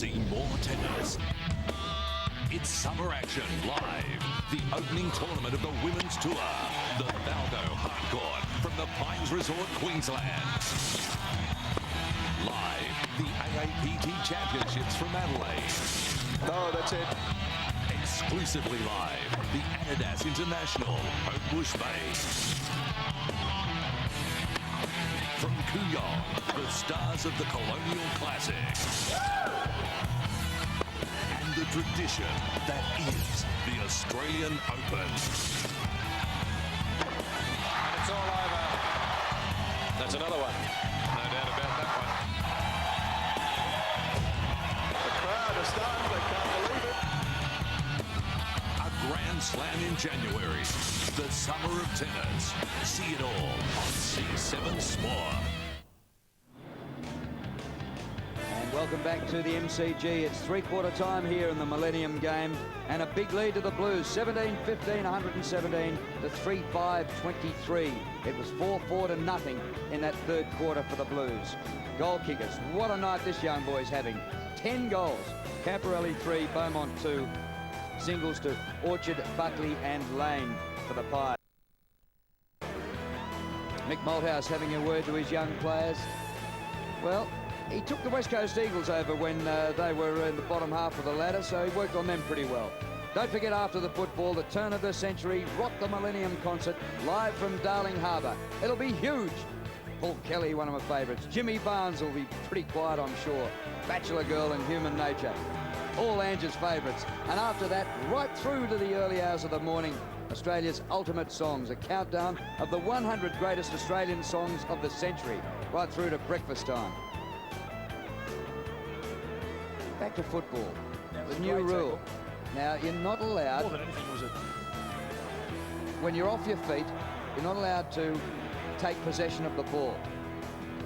See more tennis. It's Summer Action Live, the opening tournament of the Women's Tour. The Valdo Hardcourt from the Pines Resort, Queensland. Live, the AAPT Championships from Adelaide. Oh, that's it. Exclusively live, the Adidas International, Homebush Bay. From Kooyong, the stars of the Colonial Classic. And the tradition that is the Australian Open. And it's all over. That's another one. No doubt about that one. The crowd are stunned. They can't believe it. A Grand Slam in January. The summer of tennis. See it all on C7 Sport. Welcome back to the MCG. It's three-quarter time here in the Millennium game, and a big lead to the Blues, 17-15, 117 to 3-5-23. It was 4-4 to nothing in that third quarter for the Blues. Goal kickers, what a night this young boy's having. 10 goals, Camporelli 3, Beaumont 2, singles to Orchard, Buckley and Lane for the Pies. Mick Malthouse having a word to his young players. Well, he took the West Coast Eagles over when they were in the bottom half of the ladder, so he worked on them pretty well. Don't forget, after the football, the turn of the century, Rock the Millennium concert, live from Darling Harbour. It'll be huge. Paul Kelly, one of my favourites. Jimmy Barnes will be pretty quiet, I'm sure. Bachelor Girl and Human Nature. All Ange's favourites. And after that, right through to the early hours of the morning, Australia's ultimate songs, a countdown of the 100 greatest Australian songs of the century, right through to breakfast time. Back to football. The new rule. Now, you're not allowed... More than anything, was it? When you're off your feet, you're not allowed to take possession of the ball.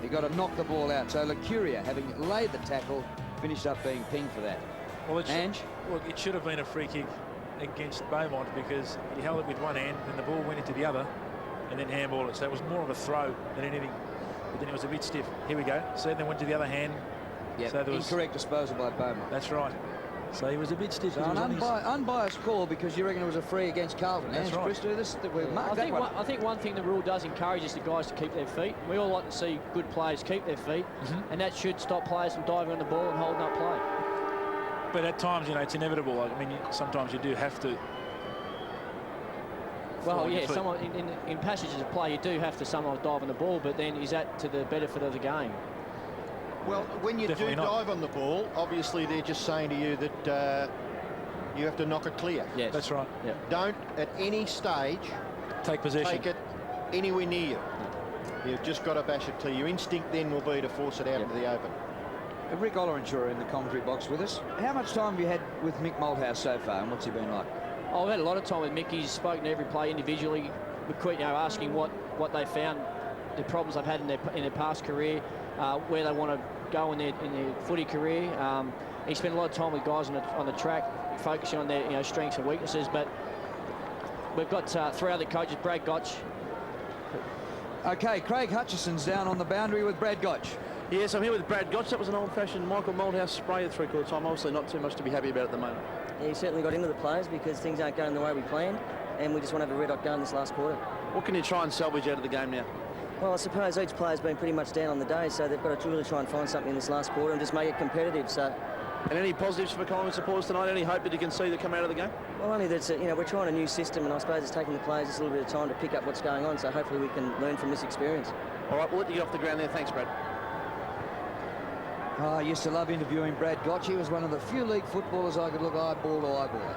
You've got to knock the ball out. So Lucuria, having laid the tackle, finished up being pinged for that. Well, Ange? Look, it should have been a free kick against Beaumont because he held it with one hand and the ball went into the other and then handballed it. So it was more of a throw than anything. But then it was a bit stiff. Here we go. So then went to the other hand. Yeah, so incorrect disposal by Beaumont. That's right. So he was a bit stiff. So an unbiased call because you reckon it was a free against Carlton. That's right. Chris, do this. I think one thing the rule does encourage is the guys to keep their feet. We all like to see good players keep their feet, and that should stop players from diving on the ball and holding up play. But at times, you know, it's inevitable. I mean, sometimes you do have to. Well, yeah, in passages of play, you do have to sometimes dive on the ball, but then is that to the benefit of the game? Well, when you Definitely do not. dive on the ball, obviously they're just saying to you that you have to knock it clear. Yes. That's right. Yeah. Don't, at any stage, Take possession. take it anywhere near you. You've just got to bash it clear. Your instinct then will be to force it out into the open. Rick Ollerenshaw in the commentary box with us. How much time have you had with Mick Malthouse so far, and what's he been like? Oh, I've had a lot of time with Mick. He's spoken to every player individually, asking what they found, the problems they've had in their past career, where they want to go in their footy career. He spent a lot of time with guys on the track, focusing on their strengths and weaknesses. But we've got three other coaches, Brad Gotch. Okay, Craig Hutchison's down on the boundary with Brad Gotch. Yes, I'm here with Brad Gotch. That was an old-fashioned Michael Malthouse spray at three-quarter time. Obviously not too much to be happy about at the moment. Yeah, he certainly got into the players because things aren't going the way we planned, and we just want to have a red-hot go in this last quarter. What can you try and salvage out of the game now? Well, I suppose each player's been pretty much down on the day, so they've got to really try and find something in this last quarter and just make it competitive. So, And any positives for Collingwood supporters tonight? Any hope that you can see that come out of the game? well, only that we're trying a new system, and I suppose it's taking the players just a little bit of time to pick up what's going on. So hopefully we can learn from this experience. All right, we'll let you get off the ground there. Thanks, Brad. Oh, I used to love interviewing Brad Gotch. He was one of the few league footballers I could look eyeball to eyeball at.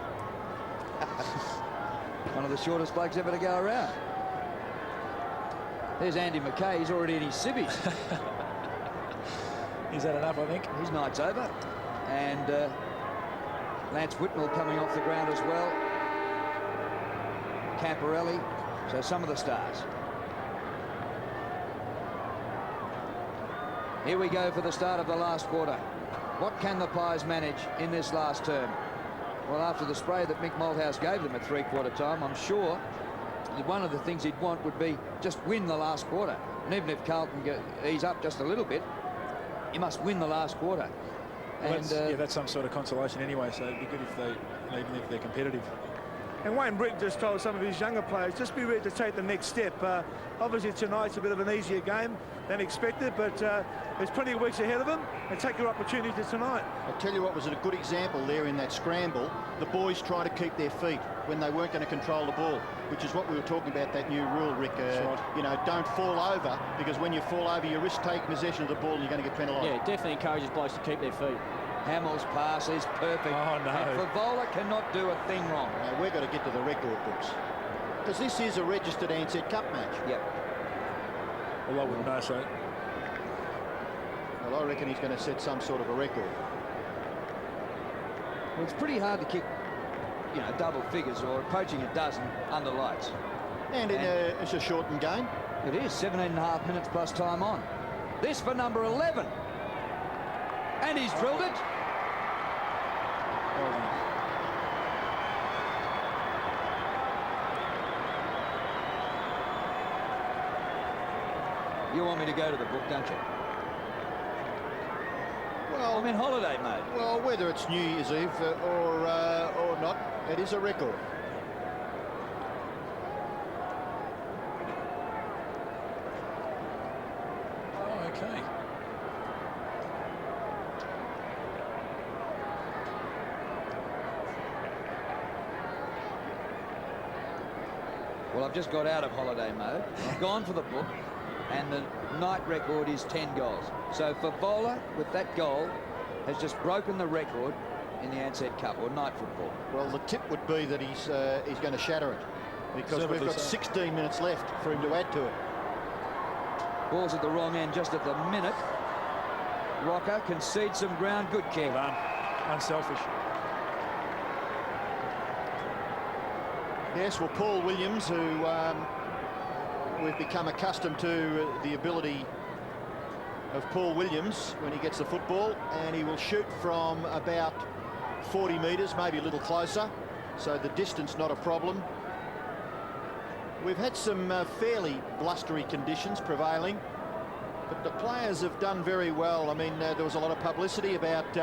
One of the shortest blokes ever to go around. There's Andy McKay. He's already in his civvies. Is that enough, I think? His night's over. And Lance Whitnell coming off the ground as well. Camporelli. So some of the stars. Here we go for the start of the last quarter. What can the Pies manage in this last term? Well, after the spray that Mick Malthouse gave them at three-quarter time, I'm sure that one of the things he'd want would be just win the last quarter. And even if Carlton ease up just a little bit, you must win the last quarter. Well, And that's some sort of consolation anyway, so it'd be good if they, even if they're competitive. And Wayne Britton just told some of his younger players, just be ready to take the next step. Obviously tonight's a bit of an easier game than expected, but there's plenty of weeks ahead of them, and take your opportunity tonight. I'll tell you what was a good example there in that scramble. The boys trying to keep their feet when they weren't going to control the ball, which is what we were talking about, that new rule, Rick. Right. You know, don't fall over, because when you fall over, you risk taking possession of the ball and you're going to get penalised. Yeah, it definitely encourages blokes to keep their feet. Hamill's pass is perfect. Oh, no. And Favola cannot do a thing wrong. Now, we've got to get to the record books, because this is a registered Ansett Cup match. Yep. Well, I wouldn't know, so. Well, I reckon he's going to set some sort of a record. Well, it's pretty hard to kick, you know, double figures or approaching a dozen under lights. And it's a shortened game. It is 17.5 minutes plus time on. This for number 11. And he's drilled it. You want me to go to the book, don't you? Well, I'm in holiday mode. Well, whether it's New Year's Eve or not, it is a record. Oh, okay. Well, I've just got out of holiday mode. I've gone for the book, and the night record is 10 goals. So Favola, with that goal, has just broken the record in the Ansett Cup, or night football. Well, the tip would be that he's going to shatter it, because we've got 16 minutes left for him to add to it. Ball's at the wrong end just at the minute. Rocker concedes some ground. Good kick. Well done. Unselfish. Yes, well, Paul Williams, who we've become accustomed to the ability of Paul Williams when he gets the football, and he will shoot from about 40 metres, maybe a little closer, so the distance not a problem. We've had some fairly blustery conditions prevailing, but the players have done very well. I mean, there was a lot of publicity about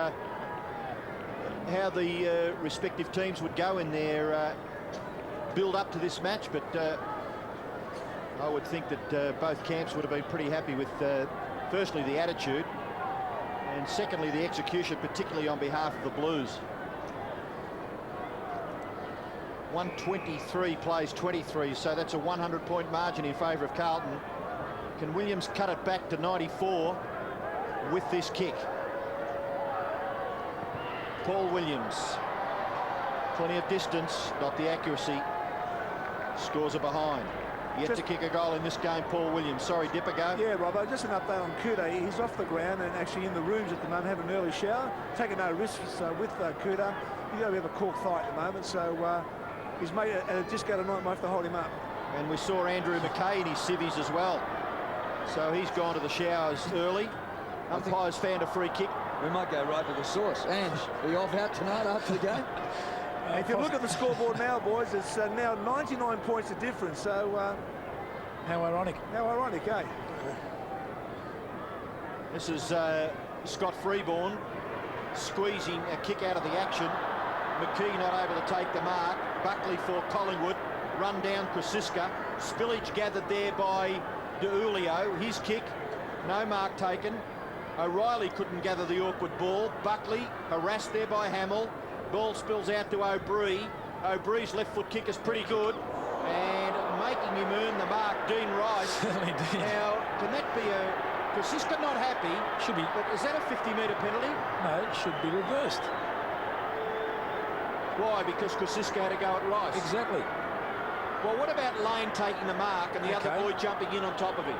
how the respective teams would go in their build up to this match, but I would think that both camps would have been pretty happy with firstly the attitude, and secondly the execution, particularly on behalf of the Blues. 123 plays 23, so that's a 100-point margin in favour of Carlton. Can Williams cut it back to 94 with this kick? Paul Williams, plenty of distance, not the accuracy. Scores are behind. Yet to kick a goal in this game, Paul Williams. Sorry, Dipper, go. Yeah, Robbo, just an update on Kuda. He's off the ground and actually in the rooms at the moment, having an early shower. Taking no risks with Kuda. He's got a bit of a cork fight at the moment, so his mate at a disco tonight might have to hold him up. And we saw Andrew McKay in his civvies as well. So he's gone to the showers early. Umpires found a free kick. We might go right to the source. Ange, are you off out tonight after the game? If you look at the scoreboard now, boys, it's now 99 points of difference. So how ironic. How ironic, eh? This is Scott Freeborn squeezing a kick out of the action. McKee not able to take the mark. Buckley for Collingwood. Run down Krasiska. Spillage gathered there by DeUlio. His kick, no mark taken. O'Reilly couldn't gather the awkward ball. Buckley harassed there by Hamill. Ball spills out to O'Brien. O'Brien's left foot kick is pretty good, and making him earn the mark, Dean Rice. Certainly did. Now, can that be a... Krasiska not happy. Should be. But is that a 50-metre penalty? No, it should be reversed. Why? Because Krasiska had to go at Rice. Exactly. Well, what about Lane taking the mark and the other boy jumping in on top of him?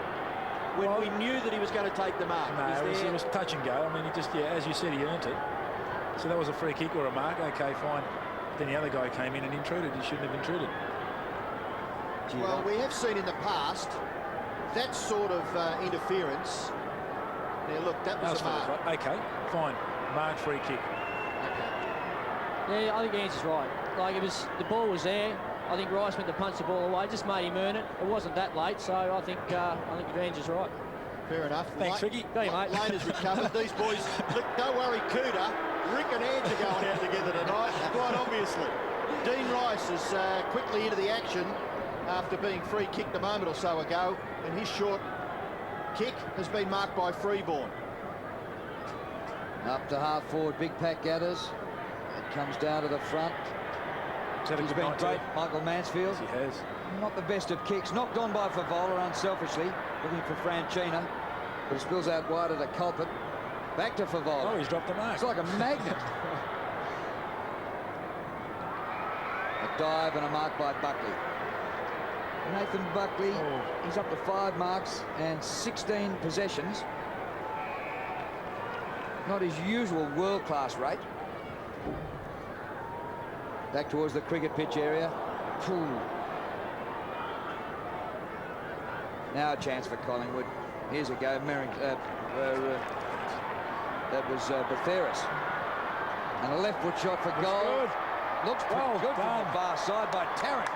When we knew that he was going to take the mark. No, it was touch and go. I mean, he just, as you said, he earned it. So that was a free kick or a mark. Okay, fine. Then the other guy came in and intruded. He shouldn't have intruded. Well, we have seen in the past that sort of interference. Now, look, that was a mark. Right. Okay, fine. Mark, free kick. Okay. Yeah, I think Ans's right. Like, the ball was there. I think Rice went to punch the ball away, just made him earn it. It wasn't that late, so I think Ange is right. Fair enough. Thanks, Ricky. Go, mate. Lane has recovered. These boys, look, don't worry, Cooter. Rick and Ange are going out together tonight, quite obviously. Dean Rice is quickly into the action after being free kicked a moment or so ago, and his short kick has been marked by Freeborn. Up to half forward, big pack gathers. It comes down to the front. He's been great, Michael Mansfield. Yes, he has. Not the best of kicks. Knocked on by Favola unselfishly, looking for Franchina, but it spills out wider to Culpit. Back to Favola. Oh, he's dropped the mark. It's like a magnet. A dive and a mark by Buckley. Nathan Buckley, he's up to 5 marks and 16 possessions. Not his usual world-class rate. Back towards the cricket pitch area. Ooh. Now a chance for Collingwood. Here's a go. That was Betheris. And a left foot shot for goal. Good. Looks pretty good from the far side by Tarrant.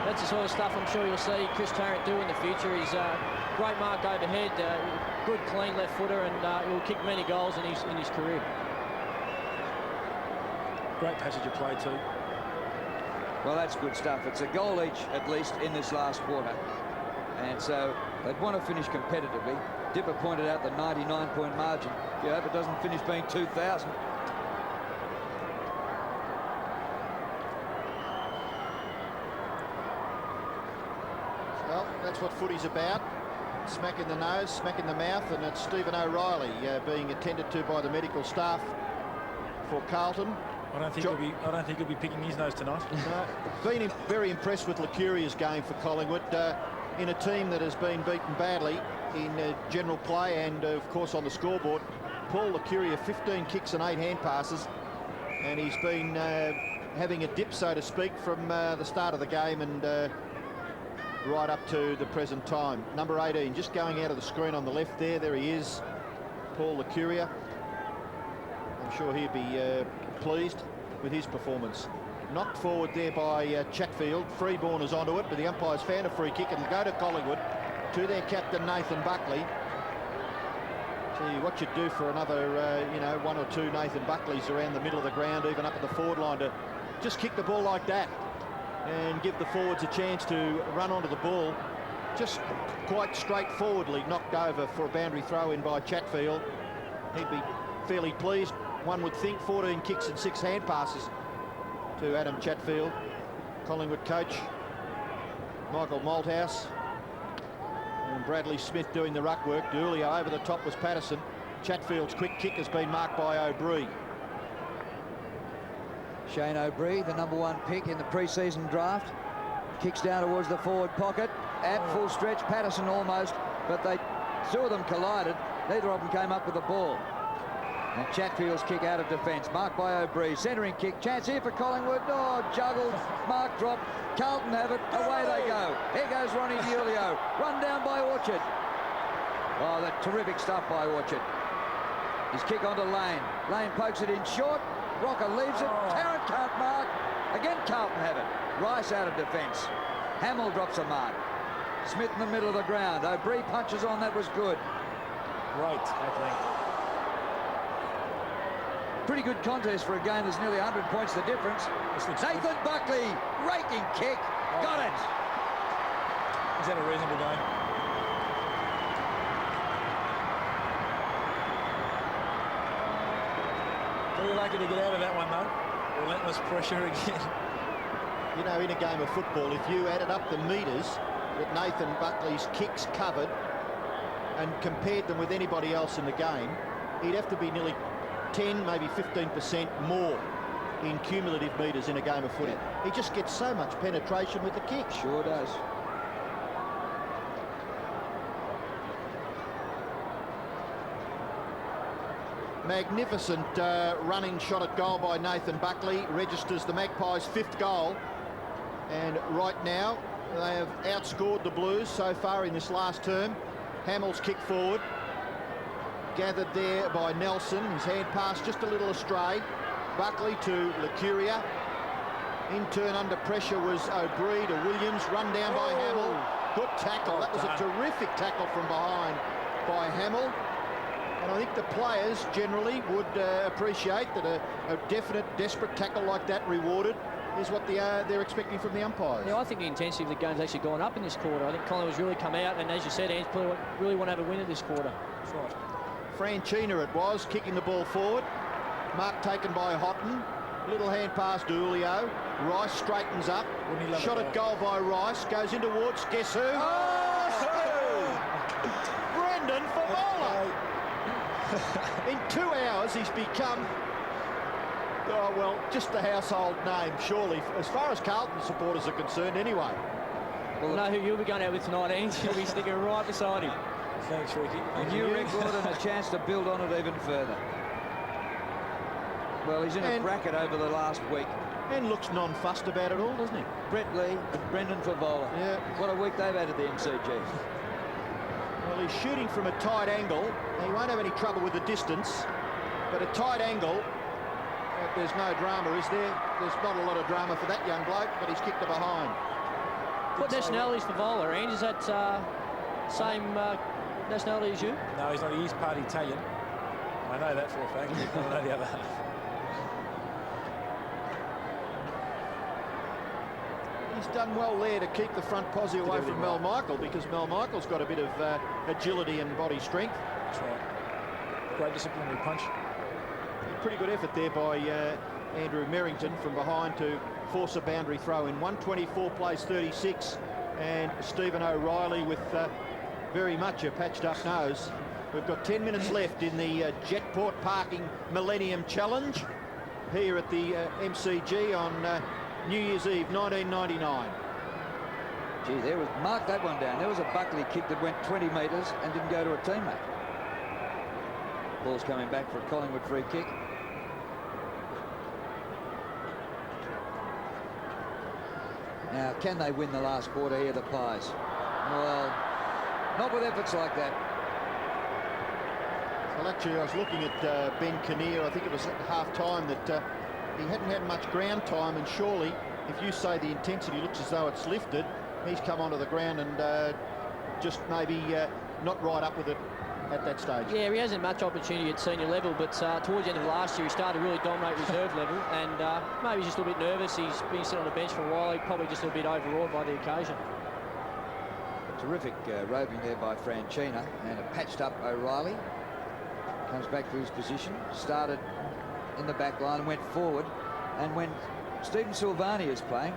That's the sort of stuff I'm sure you'll see Chris Tarrant do in the future. He's a great mark overhead, good clean left footer, and he'll kick many goals in his career. Great passage of play too. Well, that's good stuff. It's a goal each, at least, in this last quarter. And so they'd want to finish competitively. Dipper pointed out the 99-point margin. You hope it doesn't finish being 2,000. Well, that's what footy's about. Smack in the nose, smack in the mouth, and it's Stephen O'Reilly being attended to by the medical staff for Carlton. I don't think he'll be picking his nose tonight. Been very impressed with Licuria's game for Collingwood in a team that has been beaten badly in general play and, of course, on the scoreboard. Paul Licuria, 15 kicks and 8 hand passes, and he's been having a dip, so to speak, from the start of the game and right up to the present time. Number 18, just going out of the screen on the left there. There he is, Paul Licuria. I'm sure he'd be pleased with his performance. Knocked forward there by Chatfield. Freeborn is onto it, but the umpires found a free kick and go to Collingwood, to their captain Nathan Buckley. See what you'd do for another, you know, 1 or 2 Nathan Buckleys around the middle of the ground, even up at the forward line, to just kick the ball like that and give the forwards a chance to run onto the ball. Just quite straightforwardly knocked over for a boundary throw in by Chatfield. He'd be fairly pleased, one would think. 14 kicks and 6 hand passes to Adam Chatfield. Collingwood coach Michael Malthouse and Bradley Smith doing the ruck work. D'Ulio over the top was Patterson. Chatfield's quick kick has been marked by O'Brien. Shane O'Brien, the #1 pick in the pre-season draft, kicks down towards the forward pocket at full stretch. Patterson almost, but two of them collided. Neither of them came up with the ball. And Chatfield's kick out of defence, marked by O'Brien. Centering kick, chance here for Collingwood. Oh, juggled, mark drop. Carlton have it, away they go. Here goes Ronnie D'Ulio, run down by Orchard. Oh, that terrific stuff by Orchard. His kick onto Lane. Lane pokes it in short. Rocker leaves it. Tarrant can't mark. Again, Carlton have it. Rice out of defence. Hamill drops a mark. Smith in the middle of the ground. O'Brien punches on. That was good. Great tackling. Pretty good contest for a game that's nearly 100 points the difference. Nathan Buckley, raking kick. Got it. Is that a reasonable game? Very lucky to get out of that one, though. Relentless pressure again. You know, in a game of football, if you added up the metres that Nathan Buckley's kicks covered and compared them with anybody else in the game, he'd have to be nearly 10, maybe 15% more in cumulative metres in a game of footy. Yeah. He just gets so much penetration with the kick. Sure does. Magnificent running shot at goal by Nathan Buckley. Registers the Magpies' 5th goal. And right now, they have outscored the Blues so far in this last term. Hamill's kick forward. Gathered there by Nelson. His hand pass just a little astray. Buckley to Licuria. In turn, under pressure was O'Brien to Williams, run down by Hamill. Good tackle. That was a terrific tackle from behind by Hamill. And I think the players generally would appreciate that a definite, desperate tackle like that rewarded is what they're expecting from the umpires. Yeah, I think the intensity of the game's actually gone up in this quarter. I think Collingwood's really come out, and as you said, Ange really want to have a win in this quarter. That's right. Franchina it was, kicking the ball forward. Mark taken by Houghton. Little hand pass to Julio. Rice straightens up. Shot at goal by Rice. Goes in towards, guess who? Brendan Favola. In 2 hours, he's become, just a household name, surely, as far as Carlton supporters are concerned anyway. Well, know who you'll be going out with tonight, Ange. You'll be sticking right beside him. Thanks, Ricky. A new record and a chance to build on it even further. Well, he's in a bracket over the last week. And looks non-fussed about it all, doesn't he? Brett Lee and Brendan Favola. Yeah. What a week they've had at the MCG. Well, he's shooting from a tight angle. He won't have any trouble with the distance, but a tight angle, there's no drama, is there? There's not a lot of drama for that young bloke, but he's kicked it behind. What nationality is Favola, Ange? Is that same nationality as you? No, he's not. He is part Italian. I know that for a fact. I don't know the other half. He's done well there to keep the front posse away from Mel Michael, because Mel Michael's got a bit of agility and body strength. That's right. Great disciplinary punch. Pretty good effort there by Andrew Merrington from behind to force a boundary throw in. 124 plays 36, and Stephen O'Reilly with very much a patched up nose. We've got 10 minutes left in the Jetport Parking Millennium Challenge here at the MCG on New Year's Eve 1999. Gee, there was, mark that one down. There was a Buckley kick that went 20 metres and didn't go to a teammate. Ball's coming back for a Collingwood free kick. Now, can they win the last quarter here, the Pies? Well, not with efforts like that. Well, actually, I was looking at Ben Kinnear. I think it was at half-time that he hadn't had much ground time, and surely, if you say the intensity looks as though it's lifted, he's come onto the ground and just maybe not right up with it at that stage. Yeah, he hasn't much opportunity at senior level, but towards the end of last year, he started to really dominate reserve level, and maybe he's just a little bit nervous. He's been sitting on the bench for a while. He's probably just a little bit overawed by the occasion. Terrific roving there by Franchina, and a patched up O'Reilly. Comes back to his position, started in the back line and went forward. And when Stephen Silvani is playing,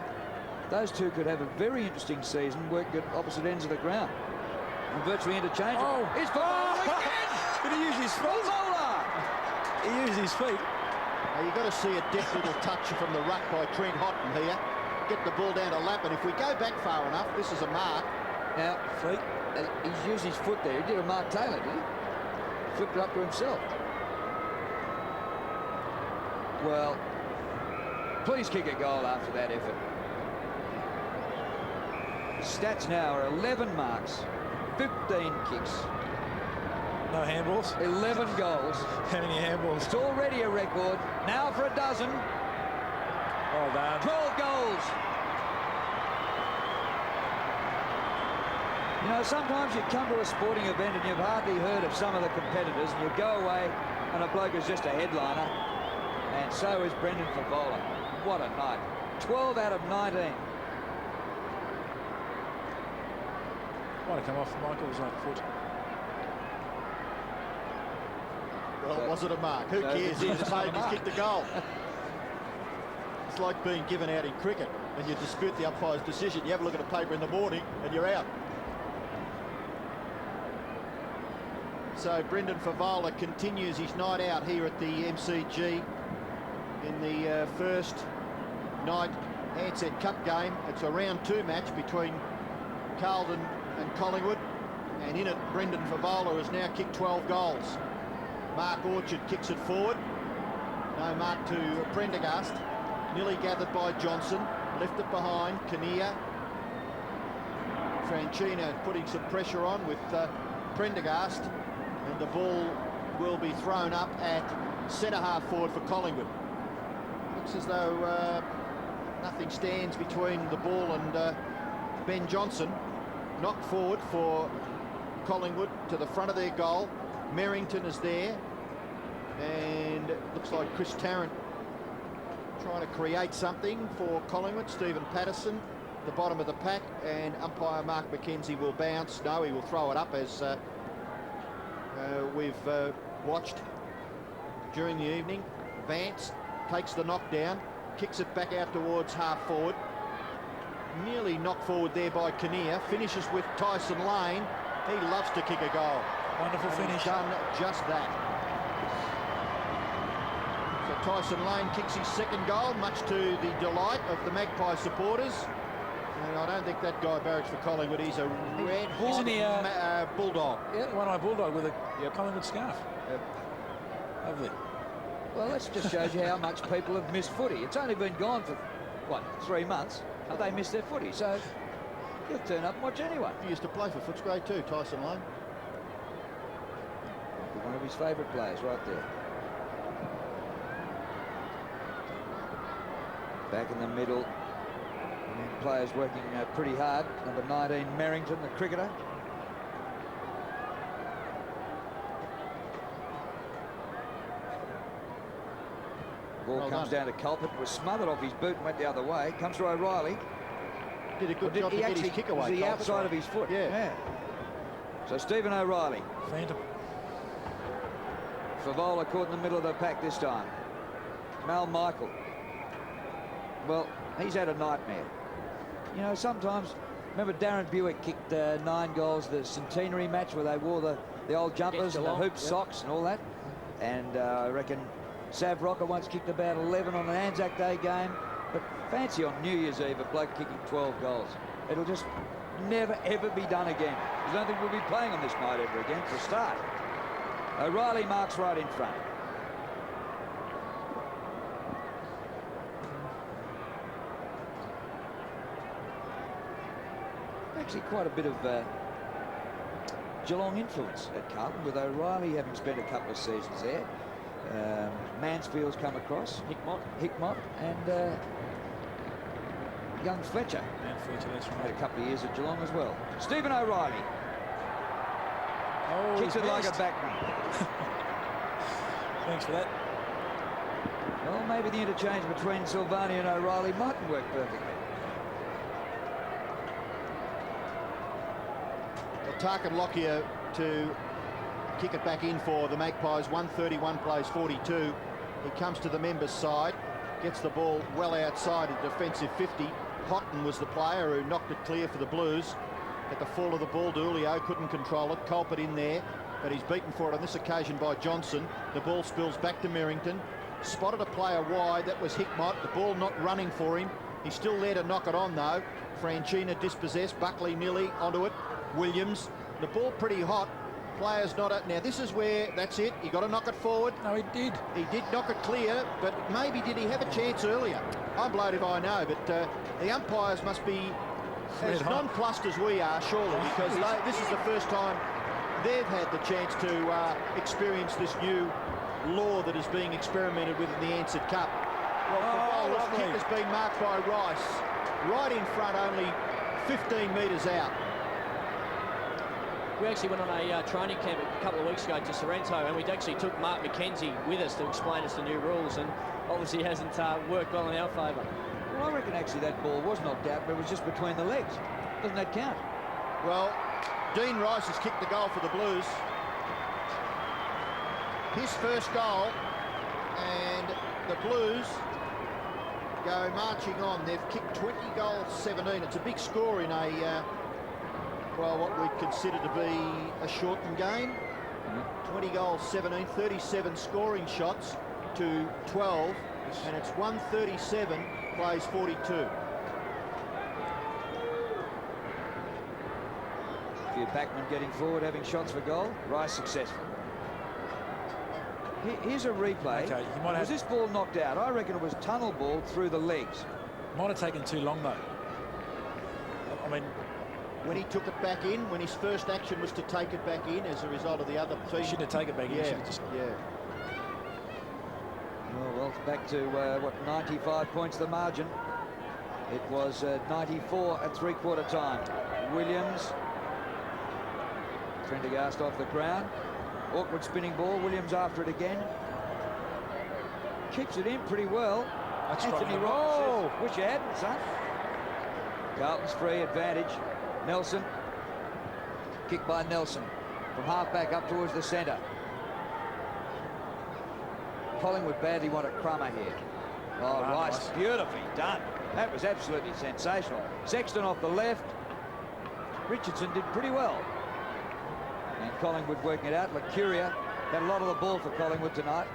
those two could have a very interesting season, working at opposite ends of the ground. And virtually interchangeable. Oh, it's Favola again! Did he use his feet? Favola! He used his feet. Now, you've got to see a deft little touch from the ruck by Trent Houghton here. Get the ball down to lap, and if we go back far enough, this is a mark. Now, Feet. He's used his foot there. He did a Mark Taylor, did he? Flipped it up to himself. Well, please kick a goal after that effort. Stats now are 11 marks, 15 kicks. No handballs. 11 goals. How many handballs? It's already a record. Now for a dozen. Well done. 12 goals. You know, sometimes you come to a sporting event and you've hardly heard of some of the competitors, and you go away and a bloke is just a headliner. And so is Brendan Favola. What a night. 12 out of 19. Might have come off Michael's own foot. Well, was it a mark? Who cares? He's kicked the goal. It's like being given out in cricket and you dispute the umpire's decision. You have a look at a paper in the morning and you're out. So Brendan Favola continues his night out here at the MCG in the first night Ansett Cup game. It's a round 2 match between Carlton and Collingwood, and in it Brendan Favola has now kicked 12 goals. Mark Orchard kicks it forward. No mark to Prendergast. Nearly gathered by Johnson. Left it behind. Kinnear. Franchina putting some pressure on with Prendergast. And the ball will be thrown up at centre-half forward for Collingwood. Looks as though Nothing stands between the ball and Ben Johnson. Knocked forward for Collingwood to the front of their goal. Merrington is there. And it looks like Chris Tarrant trying to create something for Collingwood. Stephen Patterson, the bottom of the pack, and umpire Mark McKenzie will bounce. No, he will throw it up, as we've watched during the evening. Vance takes the knockdown, kicks it back out towards half forward. Nearly knocked forward there by Kinnear. Finishes with Tyson Lane. He loves to kick a goal. Wonderful finish. He's done just that. So Tyson Lane kicks his second goal, much to the delight of the Magpie supporters. And I don't think that guy barracks for Collingwood. He's a red-hot bulldog. Yeah, one-eyed bulldog with a Collingwood scarf. Yep. Lovely. Well, that just shows you how much people have missed footy. It's only been gone for, what, 3 months, but they missed their footy. So you'll turn up and watch anyway. He used to play for Footscray too, Tyson Lane. One of his favourite players right there. Back in the middle. And players working pretty hard. Number 19, Merrington, the cricketer. Ball comes down to Culpet, was smothered off his boot and went the other way. Comes to O'Reilly. Did a good job to get his kick away. The outside of his foot. Yeah. So Stephen O'Reilly. Phantom. Favola caught in the middle of the pack this time. Mal Michael. Well, he's had a nightmare. You know, sometimes, remember Darren Buick kicked 9 goals the centenary match where they wore the old jumpers and the hoop socks and all that. And I reckon Sav Rocker once kicked about 11 on an Anzac Day game. But fancy on New Year's Eve a bloke kicking 12 goals. It'll just never, ever be done again. I don't think we'll be playing on this night ever again for a start. O'Reilly marks right in front. Actually quite a bit of Geelong influence at Carlton, with O'Reilly having spent a couple of seasons there. Mansfield's come across. Hickmott and young Fletcher. And Fletcher, that's right. Had a couple of years at Geelong as well. Stephen O'Reilly. Oh, kicks it like a backman. Thanks for that. Well, maybe the interchange between Silvani and O'Reilly mightn't work perfectly. Tarkin Lockyer to kick it back in for the Magpies. 131 plays 42. He comes to the members' side, gets the ball well outside a defensive 50. Houghton was the player who knocked it clear for the Blues. At the fall of the ball, D'Ulio couldn't control it. Culpet in there, but he's beaten for it on this occasion by Johnson. The ball spills back to Merrington. Spotted a player wide. That was Hickmott. The ball not running for him. He's still there to knock it on, though. Franchina dispossessed. Buckley nearly onto it. Williams. The ball pretty hot. Players not at. Now, this is where, that's it. You got to knock it forward. No, he did. He did knock it clear, but maybe did he have a chance earlier? I'm blowed if I know, but the umpires must be as nonplussed as we are, surely, because this is the first time they've had the chance to experience this new law that is being experimented with in the Ansett Cup. Well, Favola's kick has been marked by Rice, right in front, only 15 metres out. We actually went on a training camp a couple of weeks ago to Sorrento, and we actually took Mark McKenzie with us to explain us the new rules, and obviously hasn't worked well in our favour. Well, I reckon actually that ball was knocked out, but it was just between the legs. Doesn't that count? Well, Dean Rice has kicked the goal for the Blues. His first goal, and the Blues go marching on. They've kicked 20 goals, 17. It's a big score in a, well, what we'd consider to be a shortened game. 20 goals, 17, 37 scoring shots to 12, and it's 137, plays 42. A few backmen getting forward, having shots for goal. Rice successful. Here's a replay. Okay, was this ball knocked out? I reckon it was tunnel ball through the legs. Might have taken too long, though. I mean, when he took it back in, when his first action was to take it back in as a result of the other team. He shouldn't have taken it back in. Yeah, just... Well, it's back to, what, 95 points the margin. It was 94 at three-quarter time. Williams. Prendergast off the ground. Awkward spinning ball. Williams after it again. Keeps it in pretty well. That's Anthony right. Ross says, wish you hadn't, son. Carlton's free advantage. Nelson. Kick by Nelson. From half-back up towards the centre. Collingwood badly want a crummer here. Oh, Rice, beautifully done. That was absolutely sensational. Sexton off the left. Richardson did pretty well. And Collingwood working it out. Lacuria had a lot of the ball for Collingwood tonight.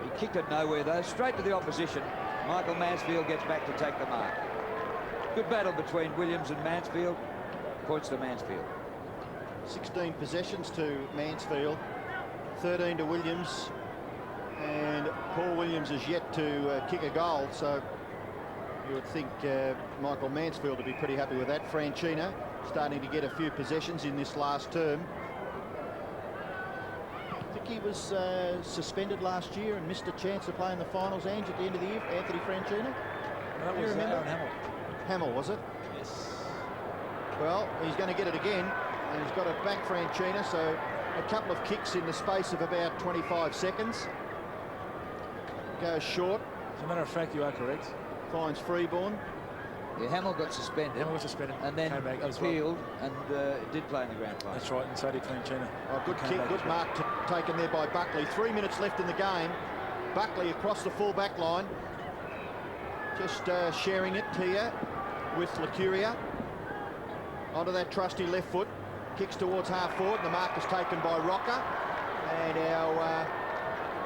He kicked it nowhere, though. Straight to the opposition. Michael Mansfield gets back to take the mark. Good battle between Williams and Mansfield. Points to Mansfield. 16 possessions to Mansfield, 13 to Williams, and Paul Williams is yet to kick a goal, so you would think Michael Mansfield would be pretty happy with that. Franchina starting to get a few possessions in this last term. I think he was suspended last year and missed a chance of playing the finals, Ange, at the end of the year. Anthony Franchina. That You was remember? Aaron Hamill. Hamill, was it? Yes. Well, he's going to get it again, and he's got it back, Franchina, so a couple of kicks in the space of about 25 seconds. Goes short. As a matter of fact, you are correct. Finds Freeborn. Yeah, Hamill got suspended. Hamill was suspended. And then came back as well. appealed and did play in the grand final. That's right, and so did Franchina. Oh, good Came kick, back good as well. mark taken there by Buckley. 3 minutes left in the game. Buckley across the full back line. Just sharing it here with Lacuria. Onto that trusty left foot. Kicks towards half forward. The mark is taken by Rocker. And our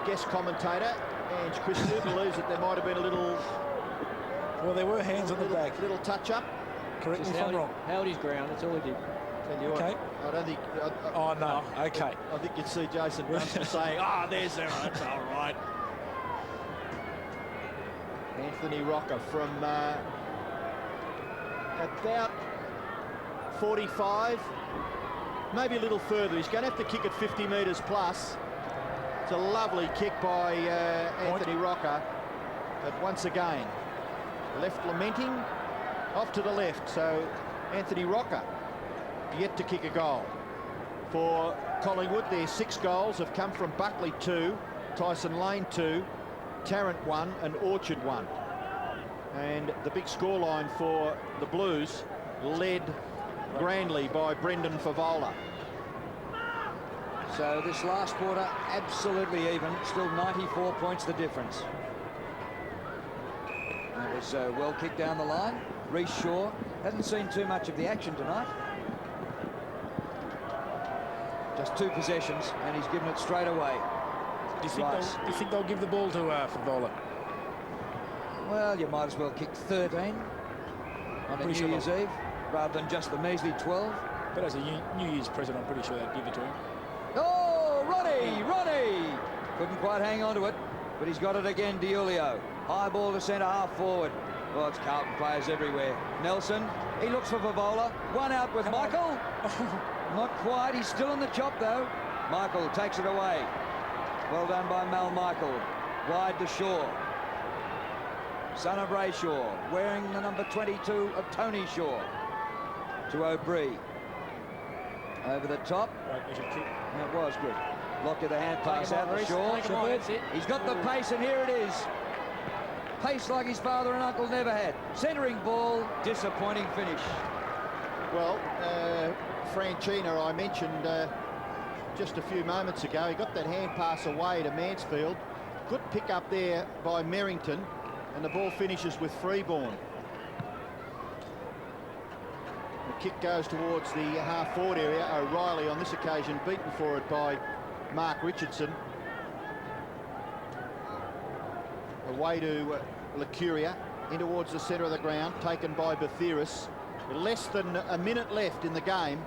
guest commentator, Ange Christou, believes that there might have been a little... Well, there were hands on the back. Little touch-up. Correct me if I'm wrong. Held his ground, that's all he did. Tell you Okay. what, I don't think... Oh, no. Okay. I think you'd see Jason Dunstall saying, there's there, that's all right. Anthony Rocker from about 45, maybe a little further. He's going to have to kick it 50 metres plus. It's a lovely kick by Anthony Rocker. But once again, left lamenting, off to the left. So Anthony Rocker yet to kick a goal. For Collingwood, their 6 goals have come from Buckley 2, Tyson Lane 2, Tarrant 1 and Orchard 1. And the big scoreline for the Blues, led grandly by Brendan Favola. So this last quarter, absolutely even. Still 94 points the difference. That was well kicked down the line. Reece Shaw hasn't seen too much of the action tonight. Just 2 possessions, and he's given it straight away. Do you think they'll give the ball to Favola? Well, you might as well kick 13 on a New Year's Eve rather than just the measly 12. But as a New Year's present, I'm pretty sure they'd give it to him. Oh, Ronnie! Couldn't quite hang on to it, but he's got it again, DiIulio. High ball to centre half forward. Well, it's Carlton players everywhere. Nelson, he looks for Favola. One out with Michael. Not quite, he's still on the chop though. Michael takes it away. Well done by Mal Michael. Wide to Shaw. Son of Ray Shaw, wearing the number 22 of Tony Shaw. To O'Brien. Over the top. Right, measured kick. That was good. Lock of the hand pass out to Shaw. He's got the pace, and here it is. Pace like his father and uncle never had. Centering ball, disappointing finish. Well, Franchina, I mentioned just a few moments ago, he got that hand pass away to Mansfield. Good pick up there by Merrington, and the ball finishes with Freeborn. The kick goes towards the half-forward area. O'Reilly on this occasion beaten for it by Mark Richardson. Away to Lacuria, in towards the centre of the ground, taken by Bathiris. Less than a minute left in the game,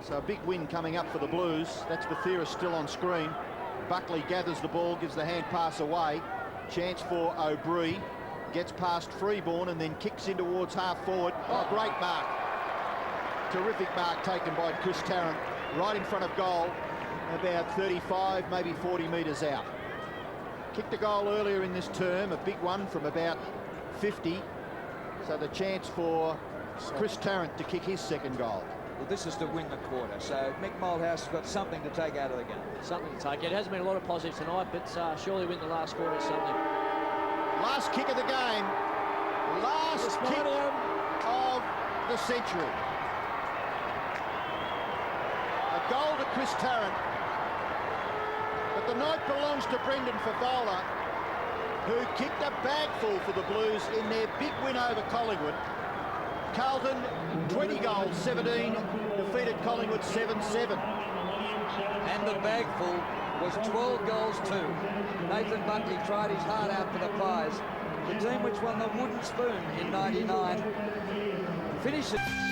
so a big win coming up for the Blues. That's Bathiris still on screen. Buckley gathers the ball, gives the hand pass away. Chance for O'Brien, gets past Freeborn and then kicks in towards half forward. Oh, great mark. Terrific mark taken by Chris Tarrant, right in front of goal, about 35, maybe 40 metres out. Kicked a goal earlier in this term, a big one from about 50. So the chance for Chris Tarrant to kick his second goal. Well, this is to win the quarter, so Mick Malthouse has got something to take out of the game. Something to take. It hasn't been a lot of positives tonight, but surely win the last quarter is something. Last kick of the game. Last kick of the century. A goal to Chris Tarrant. But the night belongs to Brendan Favola, who kicked a bagful for the Blues in their big win over Collingwood. Carlton, 20 goals, 17, defeated Collingwood 7-7. And the bagful was 12 goals too. Nathan Buckley tried his heart out for the Pies, the team which won the wooden spoon in '99. Finished it.